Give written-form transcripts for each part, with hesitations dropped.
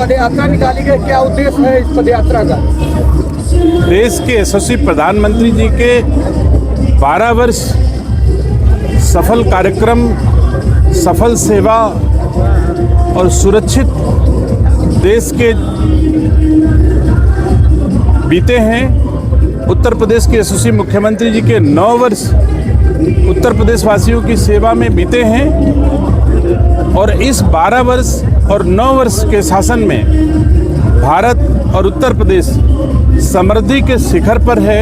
पदयात्रा निकाली गई, क्या उद्देश्य है इस पदयात्रा का? देश के यशस्वी प्रधानमंत्री जी के 12 वर्ष सफल कार्यक्रम, सफल सेवा और सुरक्षित देश के बीते हैं। उत्तर प्रदेश के यशस्वी मुख्यमंत्री जी के 9 वर्ष उत्तर प्रदेश वासियों की सेवा में बीते हैं और इस 12 वर्ष और 9 वर्ष के शासन में भारत और उत्तर प्रदेश समृद्धि के शिखर पर है।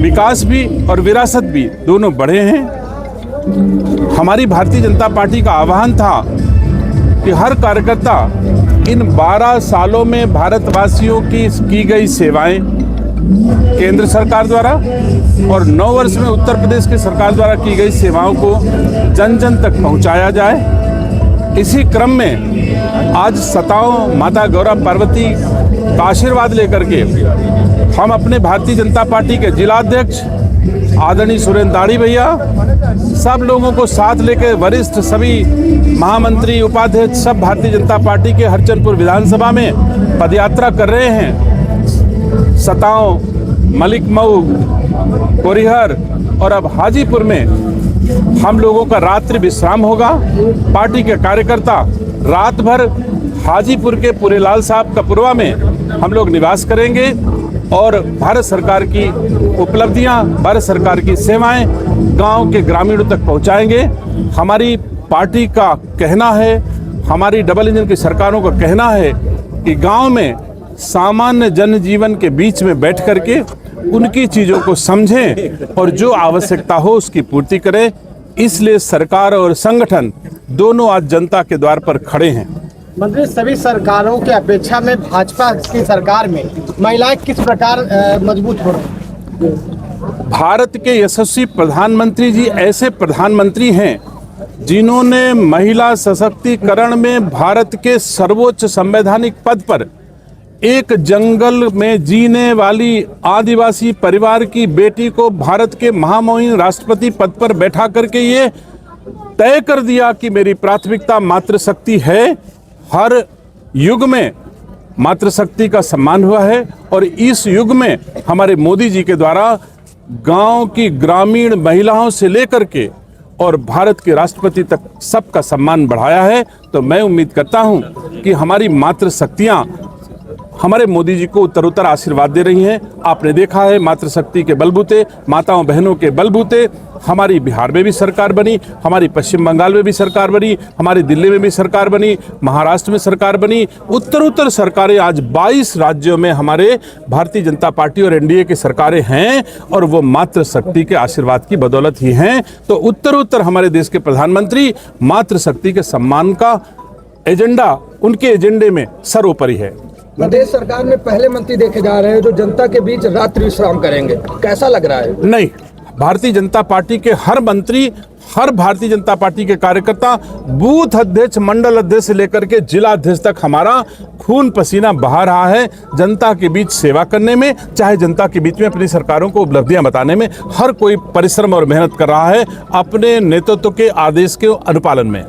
विकास भी और विरासत भी दोनों बढ़े हैं। हमारी भारतीय जनता पार्टी का आह्वान था कि हर कार्यकर्ता इन 12 सालों में भारतवासियों की गई सेवाएं केंद्र सरकार द्वारा और 9 वर्ष में उत्तर प्रदेश की सरकार द्वारा की गई सेवाओं को जन जन तक पहुंचाया जाए। इसी क्रम में आज सताओं माता गौरा पार्वती का आशीर्वाद लेकर के हम अपने भारतीय जनता पार्टी के जिलाध्यक्ष आदरणीय सुरेंद्र दाढ़ी भैया सब लोगों को साथ लेकर वरिष्ठ सभी महामंत्री उपाध्यक्ष सब भारतीय जनता पार्टी के हरचंदपुर विधानसभा में पदयात्रा कर रहे हैं। सताओं, मलिक मऊ, कोरिहर और अब हाजीपुर में हम लोगों का रात्रि विश्राम होगा। पार्टी के कार्यकर्ता रात भर हाजीपुर के पुरेलाल साहब कपुरवा में हम लोग निवास करेंगे और भारत सरकार की उपलब्धियां, भारत सरकार की सेवाएं गांव के ग्रामीणों तक पहुंचाएंगे। हमारी पार्टी का कहना है, हमारी डबल इंजन की सरकारों का कहना है कि गांव में सामान्य जनजीवन के बीच में बैठ करके उनकी चीज़ों को समझें और जो आवश्यकता हो उसकी पूर्ति करें। इसलिए सरकार और संगठन दोनों आज जनता के द्वार पर खड़े हैं। मंत्री, सभी सरकारों की अपेक्षा में भाजपा की सरकार में महिलाएं किस प्रकार मजबूत हो रही हैं? भारत के यशस्वी प्रधानमंत्री जी ऐसे प्रधानमंत्री हैं जिन्होंने महिला सशक्तिकरण में भारत के सर्वोच्च संवैधानिक पद पर एक जंगल में जीने वाली आदिवासी परिवार की बेटी को भारत के महामहिम राष्ट्रपति पद पर बैठा करके ये तय कर दिया कि मेरी प्राथमिकता मातृशक्ति है। हर युग में मातृशक्ति का सम्मान हुआ है और इस युग में हमारे मोदी जी के द्वारा गांव की ग्रामीण महिलाओं से लेकर के और भारत के राष्ट्रपति तक सबका सम्मान बढ़ाया है। तो मैं उम्मीद करता हूं कि हमारी मातृशक्तियां हमारे मोदी जी को उत्तरोत्तर आशीर्वाद दे रही हैं। आपने देखा है मातृशक्ति के बलबूते, माताओं बहनों के बलबूते हमारी बिहार में भी सरकार बनी, हमारी पश्चिम बंगाल में भी सरकार बनी, हमारी दिल्ली में भी सरकार बनी, महाराष्ट्र में सरकार बनी। उत्तरोत्तर सरकारें आज 22 राज्यों में हमारे भारतीय जनता पार्टी और एनडीए की सरकारें हैं और वो मातृशक्ति के आशीर्वाद की बदौलत ही हैं। तो उत्तरोत्तर हमारे देश के प्रधानमंत्री मातृशक्ति के सम्मान का एजेंडा उनके एजेंडे में सर्वोपरि है। प्रदेश सरकार में पहले मंत्री देखे जा रहे हैं जो जनता के बीच रात्रि विश्राम करेंगे, कैसा लग रहा है? नहीं, भारतीय जनता पार्टी के हर मंत्री, हर भारतीय जनता पार्टी के कार्यकर्ता बूथ अध्यक्ष, मंडल अध्यक्ष से लेकर के जिला अध्यक्ष तक हमारा खून पसीना बहा रहा है जनता के बीच सेवा करने में, चाहे जनता के बीच में अपनी सरकारों को उपलब्धियां बताने में। हर कोई परिश्रम और मेहनत कर रहा है अपने नेतृत्व के आदेश के अनुपालन में।